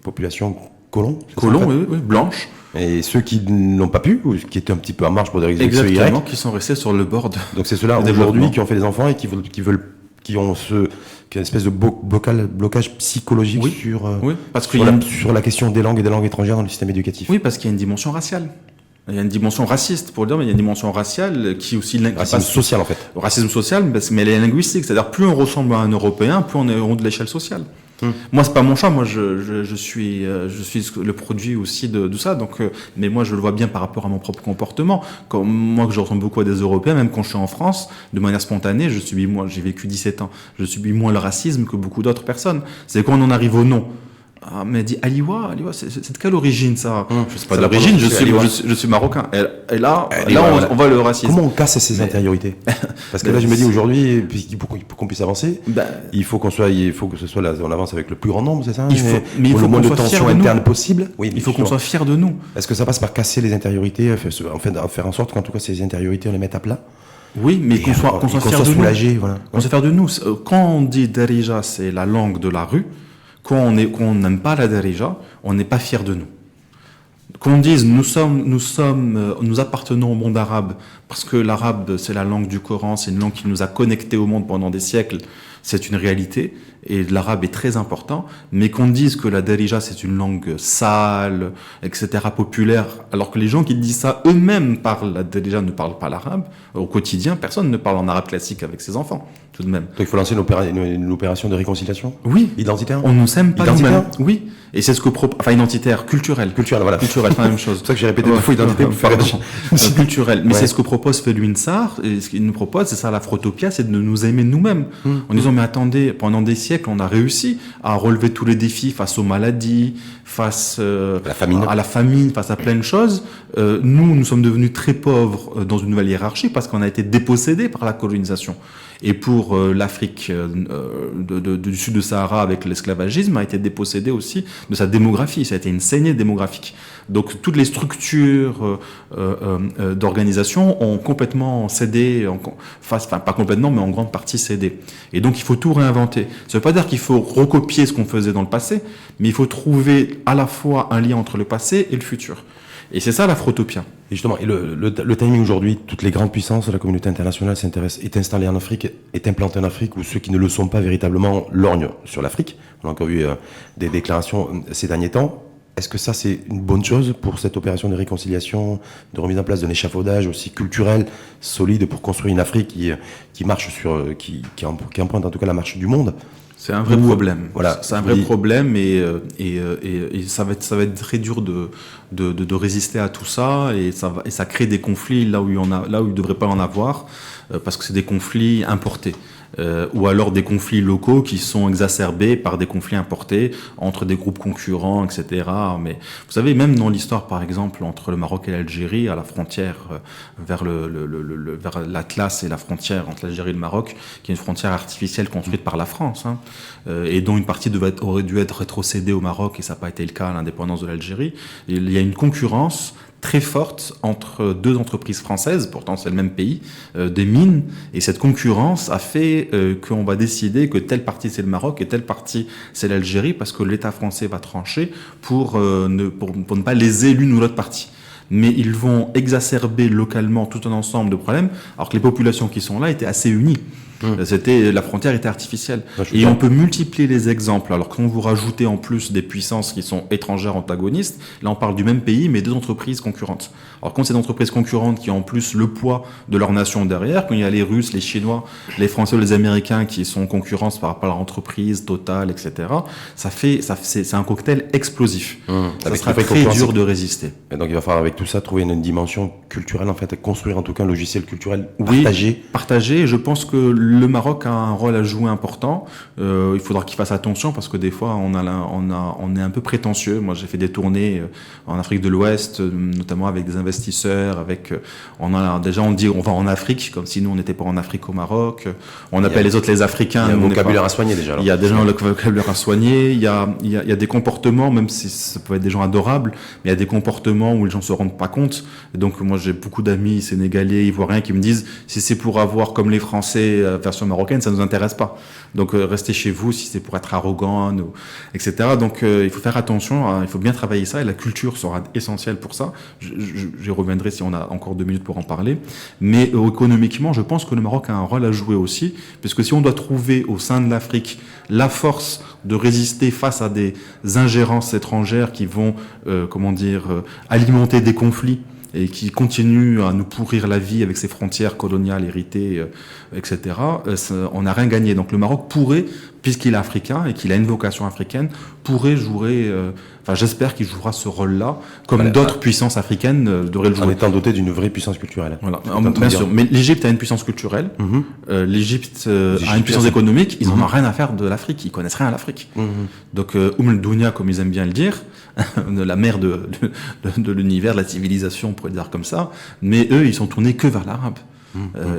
populations colons. Colons, en fait. Oui, blanches. Et ceux qui n'ont pas pu, ou qui étaient un petit peu en marche pour des raisons exactement, qui sont restés sur le bord. Donc c'est ceux-là aujourd'hui qui ont fait des enfants et qui ont une espèce de blocage psychologique sur la question des langues et des langues étrangères dans le système éducatif. Oui, parce qu'il y a une dimension raciale. Il y a une dimension raciste, pour le dire, mais il y a une dimension raciale qui aussi... Racisme social, en fait. Racisme social, mais elle est linguistique. C'est-à-dire, plus on ressemble à un Européen, plus on est au haut de l'échelle sociale. Moi, c'est pas mon choix. Moi, je suis le produit aussi de ça. Donc, mais moi, je le vois bien par rapport à mon propre comportement. Moi, que je ressemble beaucoup à des Européens, même quand je suis en France, de manière spontanée, j'ai vécu 17 ans. Je subis moins le racisme que beaucoup d'autres personnes. C'est quand on en arrive au nom. Ah, mais elle dit Aliwa, c'est de quelle origine ça? Je sais pas d'origine, je suis marocain. Et là, on voit le racisme. Comment on casse ces intériorités? Parce que là, je me dis aujourd'hui, pour qu'on puisse avancer, il faut que ce soit là, on avance avec le plus grand nombre, c'est ça? Mais il faut le moins de tensions internes possible. Oui, il faut qu'on soit fiers de nous. Est-ce que ça passe par casser les intériorités, en fait, faire en sorte qu'en tout cas ces intériorités, on les mette à plat? Oui, mais qu'on soit fiers de soulagé, voilà. Qu'on soit fiers de nous. Quand on dit Darija, c'est la langue de la rue. Quand on n'aime pas la Darija, on n'est pas fier de nous. Qu'on dise nous appartenons au monde arabe parce que l'arabe c'est la langue du Coran, c'est une langue qui nous a connectés au monde pendant des siècles, c'est une réalité et l'arabe est très important. Mais qu'on dise que la Darija c'est une langue sale, etc., populaire, alors que les gens qui disent ça eux-mêmes parlent la Darija, ne parlent pas l'arabe au quotidien. Personne ne parle en arabe classique avec ses enfants. Tout de même. Donc il faut lancer une opération de réconciliation. Oui. Identitaire. On ne s'aime pas nous-mêmes. Oui. Et c'est ce que identitaire, culturel. Culturel, voilà. Culturel, pas la même chose. C'est pour ça que j'ai répété deux fois identité pour faire culturel. Mais c'est ce que propose Felwine Sarr. Et ce qu'il nous propose, c'est ça, la Frotopia, c'est de nous aimer nous-mêmes. En disant, mais attendez, pendant des siècles, on a réussi à relever tous les défis face aux maladies, face à la famine, face à plein de choses. Nous sommes devenus très pauvres dans une nouvelle hiérarchie parce qu'on a été dépossédés par la colonisation. Et pour l'Afrique du sud de Sahara avec l'esclavagisme a été dépossédée aussi de sa démographie. Ça a été une saignée démographique. Donc toutes les structures d'organisation ont complètement cédé, pas complètement, mais en grande partie cédé. Et donc il faut tout réinventer. Ça ne veut pas dire qu'il faut recopier ce qu'on faisait dans le passé, mais il faut trouver à la fois un lien entre le passé et le futur. Et c'est ça la Frotopia. Et justement, le timing aujourd'hui, toutes les grandes puissances de la communauté internationale est installée en Afrique, est implantée en Afrique, ou ceux qui ne le sont pas véritablement lorgnent sur l'Afrique. On a encore vu des déclarations ces derniers temps. Est-ce que ça, c'est une bonne chose pour cette opération de réconciliation, de remise en place d'un échafaudage aussi culturel, solide, pour construire une Afrique qui marche qui emprunte en tout cas la marche du monde? C'est un vrai problème. Voilà, c'est un vrai problème et ça va être très dur de résister à tout ça et ça crée des conflits là où il devrait pas en avoir parce que c'est des conflits importés. Ou alors des conflits locaux qui sont exacerbés par des conflits importés entre des groupes concurrents, etc. Mais vous savez, même dans l'histoire, par exemple, entre le Maroc et l'Algérie, à la frontière vers l'Atlas et la frontière entre l'Algérie et le Maroc, qui est une frontière artificielle construite par la France, et dont une partie aurait dû être rétrocédée au Maroc, et ça n'a pas été le cas à l'indépendance de l'Algérie. Il y a une concurrence très forte entre deux entreprises françaises, pourtant c'est le même pays, des mines, et cette concurrence a fait qu'on va décider que telle partie c'est le Maroc et telle partie c'est l'Algérie, parce que l'État français va trancher pour ne pas léser l'une ou l'autre partie. Mais ils vont exacerber localement tout un ensemble de problèmes, alors que les populations qui sont là étaient assez unies. La frontière était artificielle. Et on peut multiplier les exemples. Alors quand vous rajoutez en plus des puissances qui sont étrangères antagonistes, là on parle du même pays mais deux entreprises concurrentes. Alors quand c'est des entreprises concurrentes qui ont en plus le poids de leur nation derrière, quand il y a les Russes, les Chinois, les Français ou les Américains qui sont en concurrence par rapport à leur entreprise, Total, etc., c'est un cocktail explosif. Ça sera très dur de résister. Et donc il va falloir avec tout ça trouver une dimension culturelle, en fait, construire en tout cas un logiciel culturel partagé. Et je pense que le Maroc a un rôle à jouer important. Il faudra qu'il fasse attention parce que des fois on est un peu prétentieux. Moi j'ai fait des tournées en Afrique de l'Ouest, notamment avec des investisseurs, on dit on va en Afrique comme si nous on n'était pas en Afrique au Maroc. On appelle les autres les Africains. Il y a un vocabulaire à soigner déjà. Il y a déjà un vocabulaire à soigner. Il y a des comportements, même si ça peut être des gens adorables, mais il y a des comportements où les gens se rendent pas compte. Et donc moi j'ai beaucoup d'amis sénégalais, ivoiriens qui me disent si c'est pour avoir comme les Français version marocaine, ça nous intéresse pas. Donc restez chez vous si c'est pour être arrogant, etc. Donc il faut faire attention, il faut bien travailler ça et la culture sera essentielle pour ça. J'y reviendrai si on a encore 2 minutes pour en parler. Mais économiquement, je pense que le Maroc a un rôle à jouer aussi, puisque si on doit trouver au sein de l'Afrique la force de résister face à des ingérences étrangères qui vont, alimenter des conflits et qui continue à nous pourrir la vie avec ses frontières coloniales héritées, etc., on n'a rien gagné. Donc le Maroc pourrait, puisqu'il est africain et qu'il a une vocation africaine, pourrait jouer, j'espère qu'il jouera ce rôle-là, comme d'autres puissances africaines devraient le jouer. En étant doté d'une vraie puissance culturelle. Voilà. Bien sûr, mais l'Égypte a une puissance culturelle, l'Égypte a une puissance économique, ils n'en ont rien à faire de l'Afrique, ils connaissent rien à l'Afrique. Donc Dunya, comme ils aiment bien le dire, la mère de l'univers, de la civilisation, on pourrait le dire comme ça, mais eux, ils sont tournés que vers l'arabe.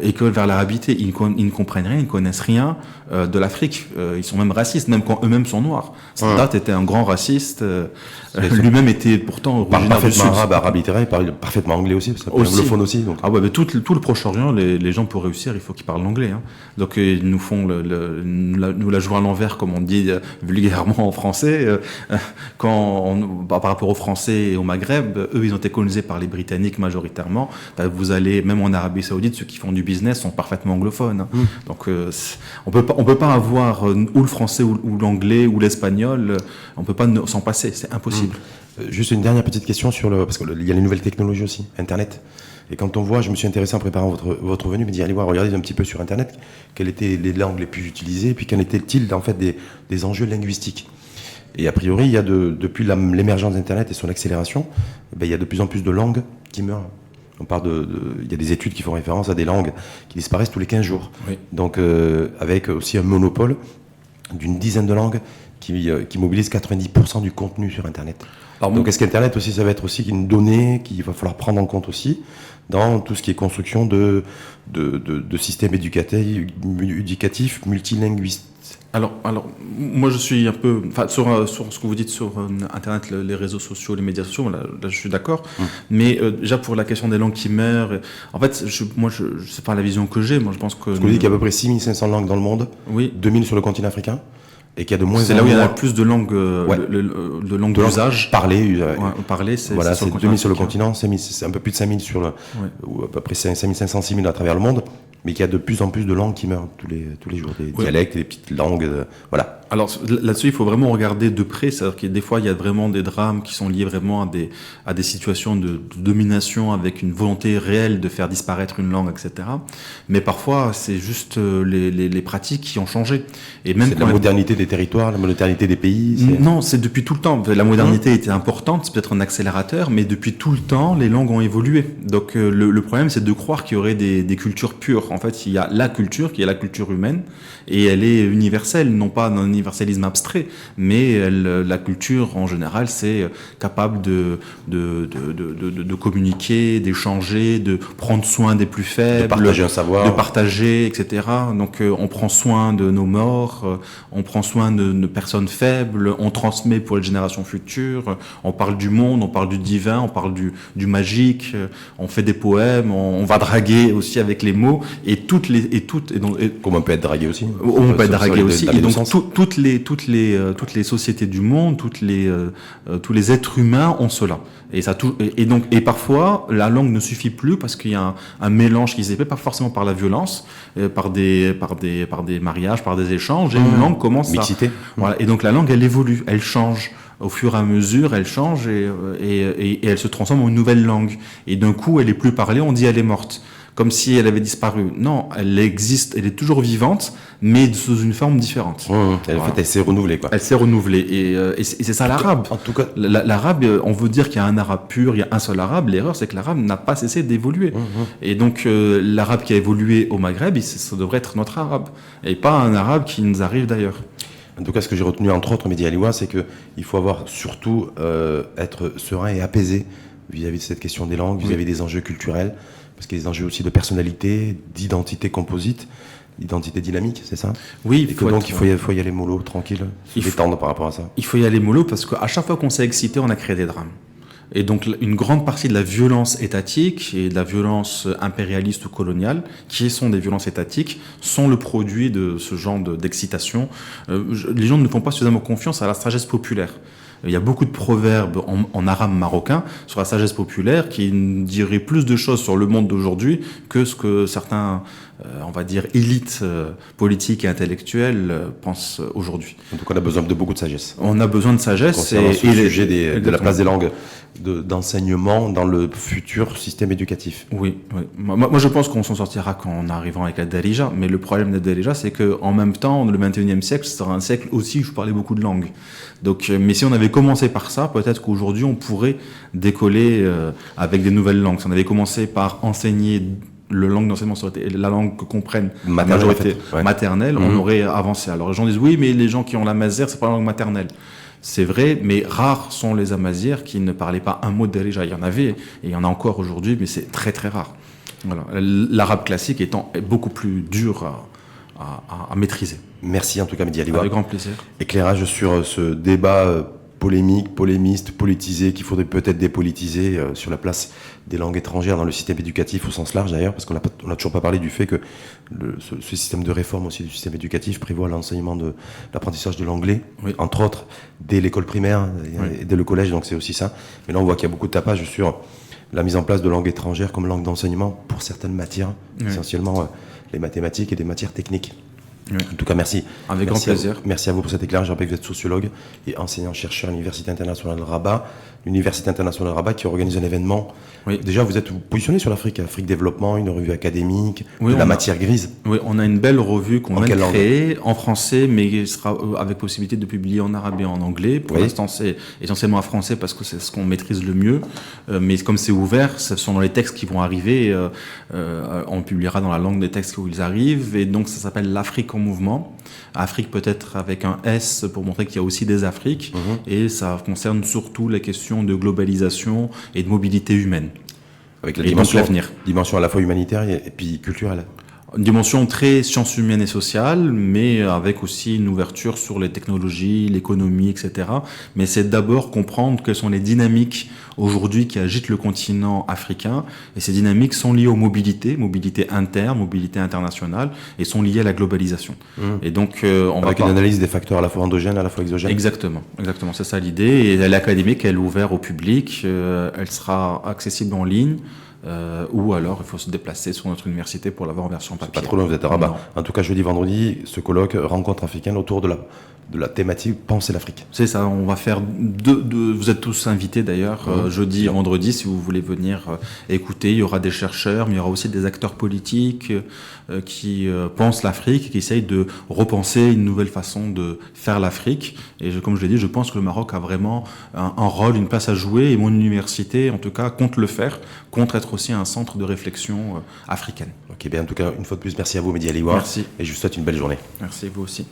Et que vers l'arabité, ils ne comprennent rien, ils ne connaissent rien de l'Afrique. Ils sont même racistes, même quand eux-mêmes sont noirs. Sadat était un grand raciste. Lui-même était pourtant originaire du Sud. Arabe littéraire, il parle parfaitement anglais aussi, parce qu'il est anglophone aussi. Donc. Ah ouais, mais tout le Proche-Orient, les gens pour réussir, il faut qu'ils parlent l'anglais. Hein. Donc ils nous font nous la jouent à l'envers, comme on dit vulgairement en français. Par rapport aux Français et au Maghreb, eux, ils ont été colonisés par les Britanniques majoritairement. Vous allez, même en Arabie Saoudite, ceux qui font du business sont parfaitement anglophones. Hein. Donc on peut pas avoir ou le français ou l'anglais ou l'espagnol. On peut pas s'en passer, c'est impossible. Juste une dernière petite question parce qu'il y a les nouvelles technologies aussi, Internet. Et quand on voit, je me suis intéressé en préparant votre venue, me dire allez voir, regardez un petit peu sur Internet quelles étaient les langues les plus utilisées, et puis quels étaient-ils en fait des enjeux linguistiques. Et a priori, il y a depuis l'émergence d'Internet et son accélération, il y a de plus en plus de langues qui meurent. Il y a des études qui font référence à des langues qui disparaissent tous les 15 jours. Oui. Donc, avec aussi un monopole d'une dizaine de langues qui mobilise 90% du contenu sur Internet. Donc, est-ce qu'Internet aussi, ça va être aussi une donnée qu'il va falloir prendre en compte aussi dans tout ce qui est construction de systèmes éducatifs multilinguistes? Alors, moi je suis un peu, sur ce que vous dites sur Internet, les réseaux sociaux, les médias sociaux, là je suis d'accord. Mais déjà pour la question des langues qui meurent, en fait, moi je sais pas la vision que j'ai. Moi je pense que. Parce que vous dites qu'il y a à peu près 6500 langues dans le monde. Oui. 2000 sur le continent africain. Et qu'il y a de moins en moins. C'est là où il y a le plus de langues, de langues d'usage. Parler, c'est. Voilà, c'est 2000 sur le continent, c'est un peu plus de 5000 ou à peu près 5500, 6000 à travers le monde. Mais qu'il y a de plus en plus de langues qui meurent tous les jours, des dialectes, des petites langues, voilà. Alors là-dessus, il faut vraiment regarder de près, c'est-à-dire que des fois, il y a vraiment des drames qui sont liés vraiment à des situations de domination avec une volonté réelle de faire disparaître une langue, etc. Mais parfois, c'est juste les pratiques qui ont changé. Et même c'est la modernité des territoires, la modernité des pays. Non, c'est depuis tout le temps. La modernité était importante, c'est peut-être un accélérateur, mais depuis tout le temps, les langues ont évolué. Donc le problème, c'est de croire qu'il y aurait des cultures pures. En fait, il y a la culture qui est la culture humaine et elle est universelle, non pas d'un universalisme abstrait, mais la culture en général, c'est capable de communiquer, d'échanger, de prendre soin des plus faibles, de partager un savoir, de partager, etc. Donc on prend soin de nos morts, on prend soin de nos personnes faibles, on transmet pour les générations futures, on parle du monde, on parle du divin, on parle du magique, on fait des poèmes, on va draguer aussi avec les mots. Et donc, comme on peut être dragué aussi. On peut être dragué aussi. Et donc, tout toutes les sociétés du monde, tous les êtres humains ont cela. Et parfois, la langue ne suffit plus parce qu'il y a un mélange qui s'est fait, pas forcément par la violence, par des mariages, par des échanges, et une langue commence mixité. Voilà. Et donc la langue, elle évolue, elle change. Au fur et à mesure, elle change et elle se transforme en une nouvelle langue. Et d'un coup, elle est plus parlée, on dit elle est morte. Comme si elle avait disparu. Non, elle existe, elle est toujours vivante, mais sous une forme différente. En fait, elle s'est renouvelée, quoi. Elle s'est renouvelée. Et c'est ça l'arabe. En tout cas, l'arabe, on veut dire qu'il y a un arabe pur, il y a un seul arabe. L'erreur, c'est que l'arabe n'a pas cessé d'évoluer. Et donc, l'arabe qui a évolué au Maghreb, ça devrait être notre arabe. Et pas un arabe qui nous arrive d'ailleurs. En tout cas, ce que j'ai retenu, entre autres, Mehdi Aliwa, c'est qu'il faut avoir surtout être serein et apaisé vis-à-vis de cette question des langues, vis-à-vis des enjeux culturels, parce qu'il y a des enjeux aussi de personnalité, d'identité composite, d'identité dynamique, c'est ça? Oui. Et que donc, il faut y aller mollo, tranquille, se détendre par rapport à ça. Il faut y aller mollo parce qu'à chaque fois qu'on s'est excité, on a créé des drames. Et donc, une grande partie de la violence étatique et de la violence impérialiste ou coloniale, qui sont des violences étatiques, sont le produit de ce genre d'excitation. Les gens ne font pas suffisamment confiance à la sagesse populaire. Il y a beaucoup de proverbes en arabe marocain sur la sagesse populaire qui diraient plus de choses sur le monde d'aujourd'hui que ce que certains, on va dire, élites politiques et intellectuelles pensent aujourd'hui. En tout cas, on a besoin de beaucoup de sagesse. On a besoin de sagesse. Concernant ce sujet de la place des langues d'enseignement dans le futur système éducatif. Oui. Moi, je pense qu'on s'en sortira qu'en arrivant avec la Darija, mais le problème de la Darija, c'est qu'en même temps, le 21e siècle sera un siècle aussi où je parlais beaucoup de langues. Donc, mais si on avait commencé par ça, peut-être qu'aujourd'hui, on pourrait décoller avec des nouvelles langues. Si on avait commencé par enseigner le langue d'enseignement, la langue que comprennent la majorité maternelle, on aurait avancé. Alors, les gens disent, oui, mais les gens qui ont la mazère, c'est pas la langue maternelle. C'est vrai, mais rares sont les Amazières qui ne parlaient pas un mot de Darija. Il y en avait, et il y en a encore aujourd'hui, mais c'est très très rare. Voilà. L'arabe classique est beaucoup plus dur à maîtriser. Merci en tout cas, Mehdi Aliwa. Avec grand plaisir. Éclairage sur ce débat polémique, polémiste, politisé, qu'il faudrait peut-être dépolitiser sur la place des langues étrangères dans le système éducatif au sens large d'ailleurs, parce qu'on n'a toujours pas parlé du fait que ce système de réforme aussi du système éducatif prévoit l'enseignement de l'apprentissage de l'anglais, entre autres, dès l'école primaire et dès le collège, donc c'est aussi ça. Mais là on voit qu'il y a beaucoup de tapage sur la mise en place de langues étrangères comme langue d'enseignement pour certaines matières, essentiellement les mathématiques et des matières techniques. En tout cas, merci. Avec grand plaisir. Merci à vous pour cet éclairage. Je rappelle que vous êtes sociologue et enseignant-chercheur à l'Université internationale de Rabat. L'Université internationale de Rabat qui organise un événement. Déjà, vous êtes positionné sur l'Afrique. Afrique Développement, une revue académique, de la matière grise. Oui, on a une belle revue qu'on vient de créer en français, mais qui sera avec possibilité de publier en arabe et en anglais. Pour l'instant, c'est essentiellement en français parce que c'est ce qu'on maîtrise le mieux. Mais comme c'est ouvert, ce sont les textes qui vont arriver. On publiera dans la langue des textes où ils arrivent. Et donc, ça s'appelle l'Afrique en mouvement. Afrique peut-être avec un S pour montrer qu'il y a aussi des Afriques. Et ça concerne surtout les questions de globalisation et de mobilité humaine. Avec la dimension à la fois humanitaire et puis culturelle. Une dimension très sciences humaines et sociales, mais avec aussi une ouverture sur les technologies, l'économie, etc. Mais c'est d'abord comprendre quelles sont les dynamiques aujourd'hui qui agitent le continent africain. Et ces dynamiques sont liées aux mobilités, mobilité interne, mobilité internationale, et sont liées à la globalisation. Et donc, avec une analyse des facteurs à la fois endogènes, à la fois exogènes. Exactement. C'est ça l'idée. Et l'académique, elle est ouverte au public. Elle sera accessible en ligne. Ou alors il faut se déplacer sur notre université pour l'avoir en version papier. Pas trop loin, vous êtes à Rabat. En tout cas, jeudi, vendredi, ce colloque rencontre africaine autour de la thématique Penser l'Afrique. C'est ça, on va faire vous êtes tous invités d'ailleurs, jeudi et vendredi, si vous voulez venir écouter. Il y aura des chercheurs, mais il y aura aussi des acteurs politiques qui pensent l'Afrique, qui essayent de repenser une nouvelle façon de faire l'Afrique. Et comme je l'ai dit, je pense que le Maroc a vraiment un rôle, une place à jouer, et mon université, en tout cas, compte le faire, compte être aussi un centre de réflexion africaine. Ok, bien en tout cas, une fois de plus, merci à vous, Mehdi Aliwa. Merci. Et je vous souhaite une belle journée. Merci, vous aussi.